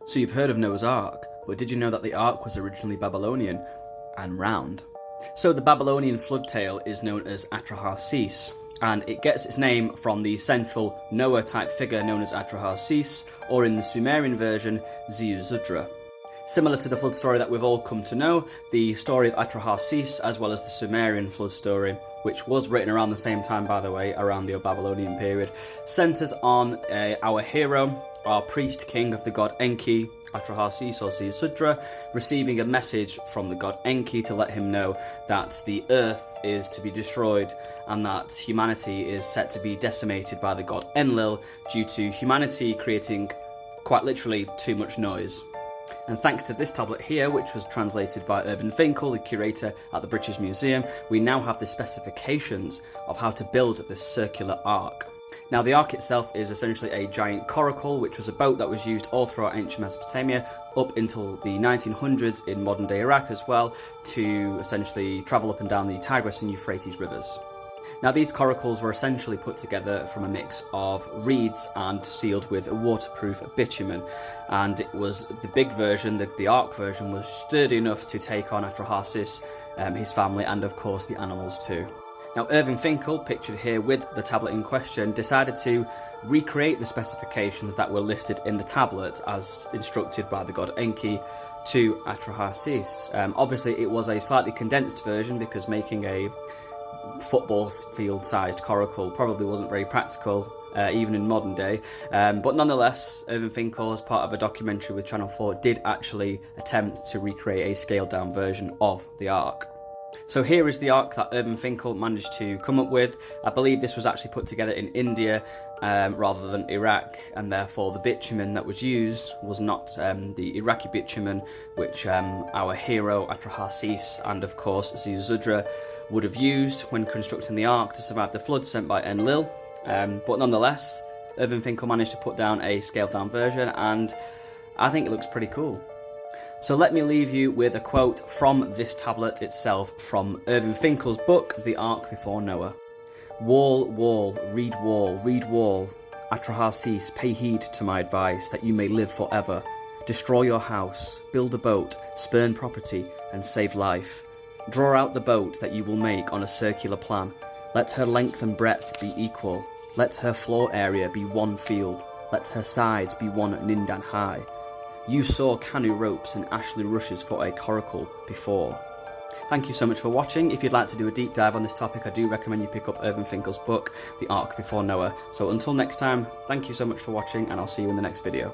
So you've heard of Noah's Ark, but did you know that the Ark was originally Babylonian and round? So the Babylonian flood tale is known as Atrahasis, and it gets its name from the central Noah-type figure known as Atrahasis, or in the Sumerian version, Ziusudra. Similar to the flood story that we've all come to know, the story of Atrahasis, as well as the Sumerian flood story, which was written around the same time, by the way, around the Babylonian period, centres on our hero, our priest king of the god Enki, Atrahasis or Ziusudra, receiving a message from the god Enki to let him know that the earth is to be destroyed and that humanity is set to be decimated by the god Enlil due to humanity creating, quite literally, too much noise. And thanks to this tablet here, which was translated by Irving Finkel, the curator at the British Museum, we now have the specifications of how to build this circular ark. Now, the ark itself is essentially a giant coracle, which was a boat that was used all throughout ancient Mesopotamia up until the 1900s in modern-day Iraq as well, to essentially travel up and down the Tigris and Euphrates rivers. Now, these coracles were essentially put together from a mix of reeds and sealed with a waterproof bitumen, and it was the big version, the ark version, was sturdy enough to take on Atrahasis, his family, and of course the animals too. Now, Irving Finkel, pictured here with the tablet in question, decided to recreate the specifications that were listed in the tablet as instructed by the god Enki to Atrahasis. Obviously, it was a slightly condensed version because making a football field-sized coracle probably wasn't very practical, even in modern day. But nonetheless, Irving Finkel, as part of a documentary with Channel 4, did actually attempt to recreate a scaled-down version of the ark. So here is the ark that Irving Finkel managed to come up with. I believe this was actually put together in India rather than Iraq, and therefore the bitumen that was used was not the Iraqi bitumen, which our hero Atrahasis and of course Ziusudra would have used when constructing the ark to survive the flood sent by Enlil. But nonetheless, Irving Finkel managed to put down a scaled down version, and I think it looks pretty cool. So let me leave you with a quote from this tablet itself, from Irving Finkel's book, The Ark Before Noah. Wall, wall, read wall, read wall. Atrahasis, pay heed to my advice, that you may live forever. Destroy your house, build a boat, spurn property, and save life. Draw out the boat that you will make on a circular plan. Let her length and breadth be equal. Let her floor area be one field. Let her sides be one nindan high. You saw canoe ropes and ashly rushes for a coracle before. Thank you so much for watching. If you'd like to do a deep dive on this topic, I do recommend you pick up Irving Finkel's book, The Ark Before Noah. So until next time, thank you so much for watching, and I'll see you in the next video.